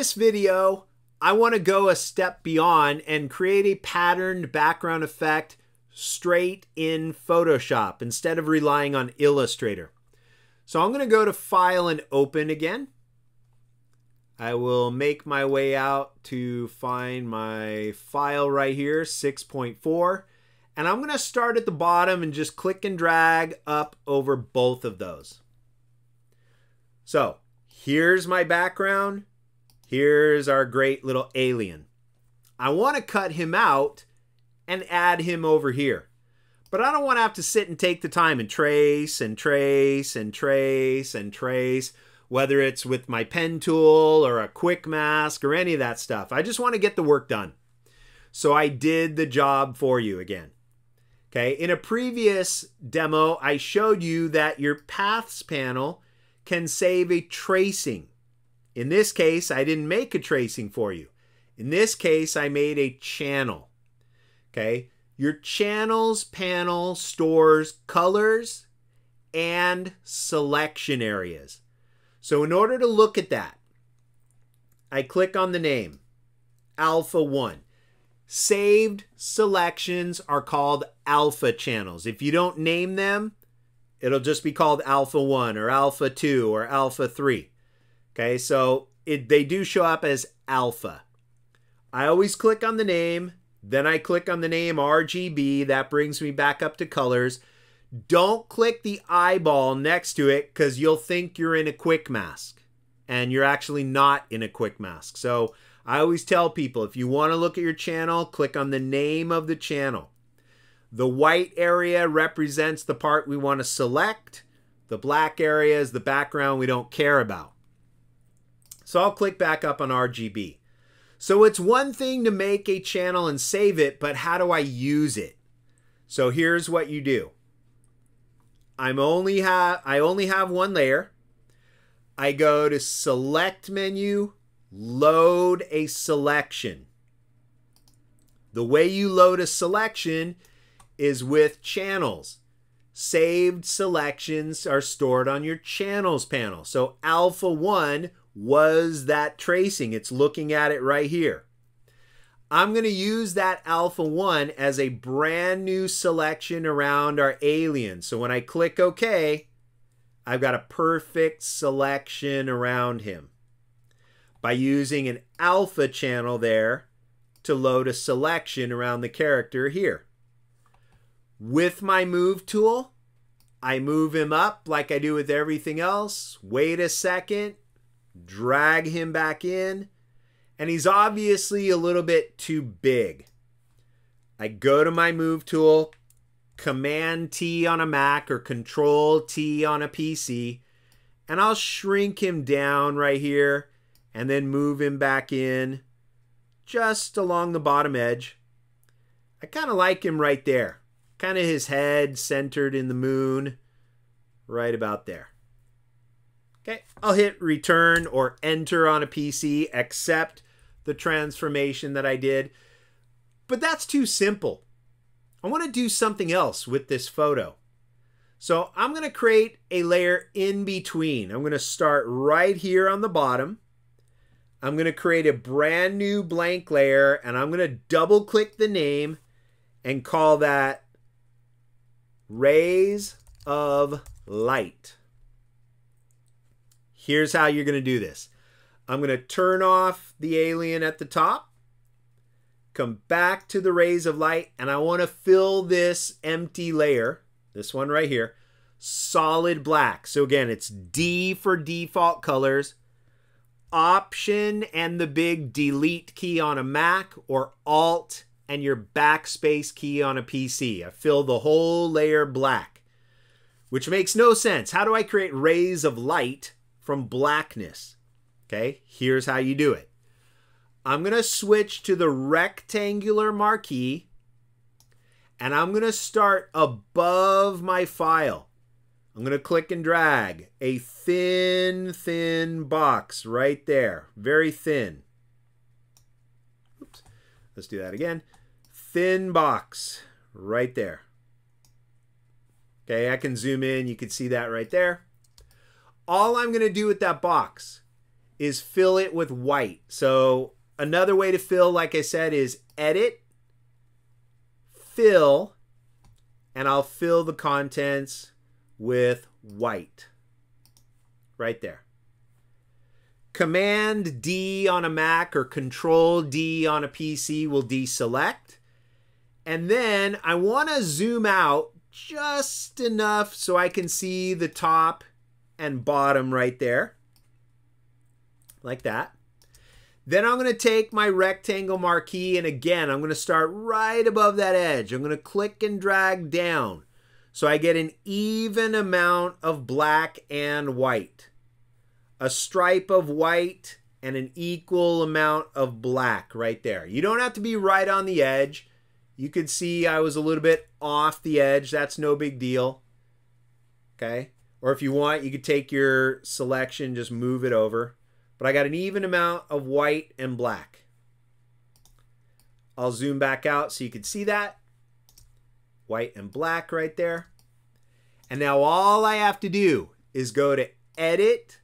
this video, I want to go a step beyond and create a patterned background effect straight in Photoshop instead of relying on Illustrator. So I'm going to go to File and Open again. I will make my way out to find my file right here, 6.4. And I'm going to start at the bottom and just click and drag up over both of those. So here's my background. Here's our great little alien. I want to cut him out and add him over here. But I don't want to have to sit and take the time and trace and trace and trace and trace, whether it's with my pen tool or a quick mask or any of that stuff. I just want to get the work done. So I did the job for you again. Okay, in a previous demo, I showed you that your Paths panel can save a tracing. In this case, I didn't make a tracing for you. In this case, I made a channel. Okay, your Channels panel stores colors and selection areas. So in order to look at that, I click on the name, Alpha 1. Saved selections are called alpha channels. If you don't name them, it'll just be called Alpha 1 or Alpha 2 or Alpha 3. Okay, so they do show up as alpha. I always click on the name, then I click on the name RGB. That brings me back up to colors. Don't click the eyeball next to it because you'll think you're in a quick mask and you're actually not in a quick mask. So I always tell people, if you want to look at your channel, click on the name of the channel. The white area represents the part we want to select. The black area is the background we don't care about. So I'll click back up on RGB. So it's one thing to make a channel and save it, but how do I use it? So here's what you do. I only have one layer. I go to Select menu, Load a selection. The way you load a selection is with channels. Saved selections are stored on your Channels panel. So Alpha 1 was that tracing. It's looking at it right here. I'm going to use that Alpha 1 as a brand new selection around our alien. So when I click OK, I've got a perfect selection around him by using an alpha channel there to load a selection around the character here. With my move tool, I move him up like I do with everything else. Wait a second, drag him back in, and he's obviously a little bit too big. I go to my move tool, Command T on a Mac or Control T on a PC, and I'll shrink him down right here and then move him back in just along the bottom edge. I kind of like him right there. Kind of his head centered in the moon, right about there. Okay, I'll hit return or enter on a PC, accept the transformation that I did. But that's too simple. I want to do something else with this photo. So I'm going to create a layer in between. I'm going to start right here on the bottom. I'm going to create a brand new blank layer and I'm going to double click the name and call that Rays of Light. Here's how you're going to do this. I'm going to turn off the alien at the top, come back to the Rays of Light, and I want to fill this empty layer, this one right here, solid black. So again, it's D for default colors, Option and the big delete key on a Mac, or Alt and your backspace key on a PC. I fill the whole layer black, which makes no sense. How do I create rays of light from blackness? Okay, here's how you do it. I'm going to switch to the rectangular marquee, and I'm going to start above my file. I'm going to click and drag a thin box right there. Very thin. Oops. Let's do that again. Thin box right there. Okay, I can zoom in. You can see that right there. All I'm going to do with that box is fill it with white. So another way to fill, like I said, is edit, fill, and I'll fill the contents with white. Right there. Command D on a Mac or Control D on a PC will deselect. And then I want to zoom out just enough so I can see the top and bottom right there. Like that. Then I'm going to take my rectangle marquee, and again, I'm going to start right above that edge. I'm going to click and drag down so I get an even amount of black and white. A stripe of white and an equal amount of black right there. You don't have to be right on the edge. You could see I was a little bit off the edge. That's no big deal. Okay? Or if you want, you could take your selection, just move it over. But I got an even amount of white and black. I'll zoom back out so you can see that. White and black right there. And now all I have to do is go to Edit,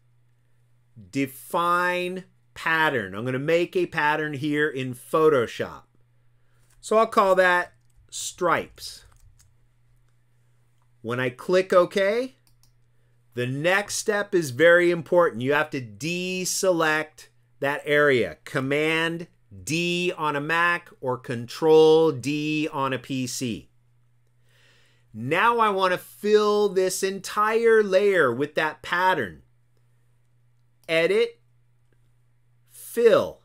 Define Pattern. I'm going to make a pattern here in Photoshop. So I'll call that stripes. When I click OK, the next step is very important. You have to deselect that area. Command D on a Mac or Control D on a PC. Now I want to fill this entire layer with that pattern. Edit, Fill.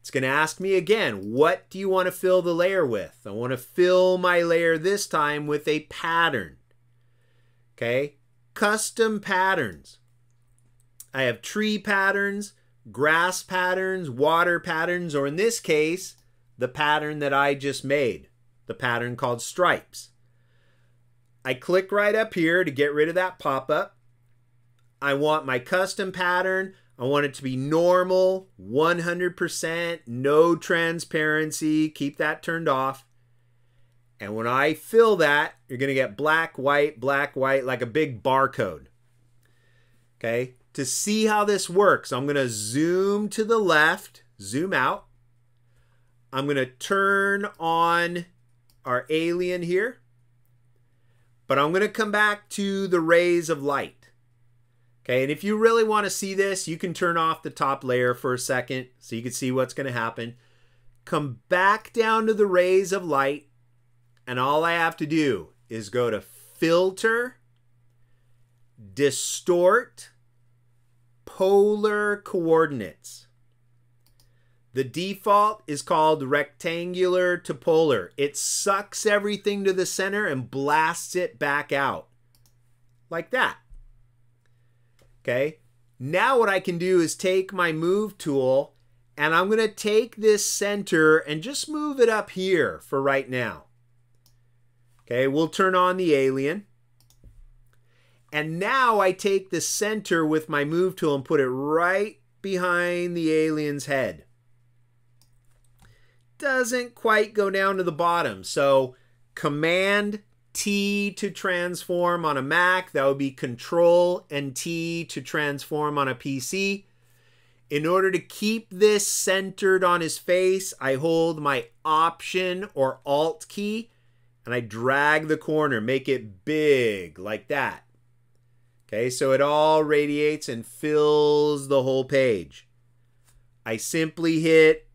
It's going to ask me again, what do you want to fill the layer with? I want to fill my layer this time with a pattern. Okay? Custom patterns. I have tree patterns, grass patterns, water patterns, or in this case, the pattern that I just made, the pattern called stripes. I click right up here to get rid of that pop-up. I want my custom pattern. I want it to be normal, 100%, no transparency. Keep that turned off. And when I fill that, you're going to get black, white, like a big barcode. Okay? To see how this works, I'm going to zoom to the left, zoom out. I'm going to turn on our alien here. But I'm going to come back to the rays of light. Okay, and if you really want to see this, you can turn off the top layer for a second so you can see what's going to happen. Come back down to the rays of light, and all I have to do is go to Filter, Distort, Polar Coordinates. The default is called rectangular to polar. It sucks everything to the center and blasts it back out. Like that. Okay, now what I can do is take my move tool and I'm going to take this center and just move it up here for right now. Okay, we'll turn on the alien. And now I take the center with my move tool and put it right behind the alien's head. Doesn't quite go down to the bottom, so Command T to transform on a Mac. That would be Control and T to transform on a PC. In order to keep this centered on his face, I hold my Option or Alt key and I drag the corner, make it big like that. Okay, so it all radiates and fills the whole page. I simply hit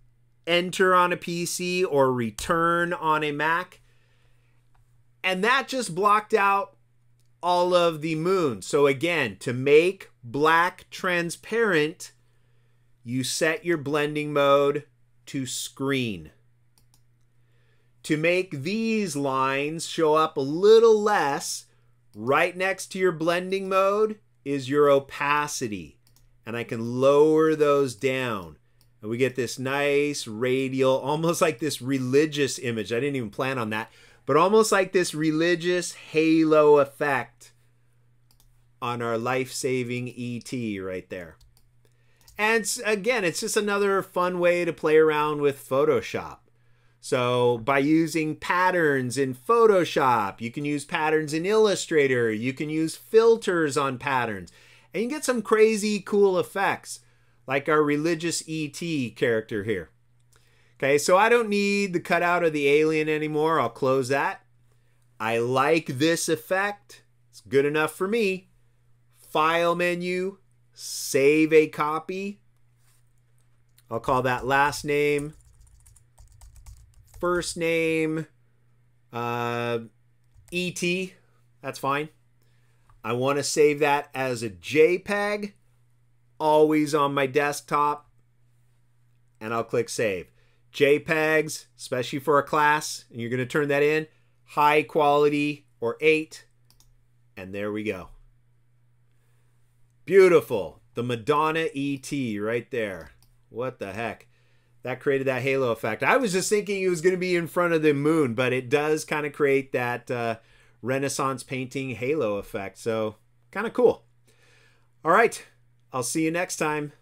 Enter on a PC or Return on a Mac. And that just blocked out all of the moon. So again, to make black transparent, you set your blending mode to screen. To make these lines show up a little less, right next to your blending mode is your opacity. And I can lower those down. And we get this nice radial, almost like this religious image. I didn't even plan on that. But almost like this religious halo effect on our life-saving ET right there. And again, it's just another fun way to play around with Photoshop. So by using patterns in Photoshop, you can use patterns in Illustrator, you can use filters on patterns, And you get some crazy cool effects, like our religious ET character here. Okay, so I don't need the cutout of the alien anymore. I'll close that. I like this effect. It's good enough for me. File menu, save a copy. I'll call that last name, first name, ET. That's fine. I want to save that as a JPEG, always on my desktop, and I'll click save. JPEGs, especially for a class, and you're going to turn that in, high quality or 8, and there we go. Beautiful. The Madonna ET right there. What the heck? That created that halo effect. I was just thinking it was going to be in front of the moon, but it does kind of create that Renaissance painting halo effect. So kind of cool. All right. I'll see you next time.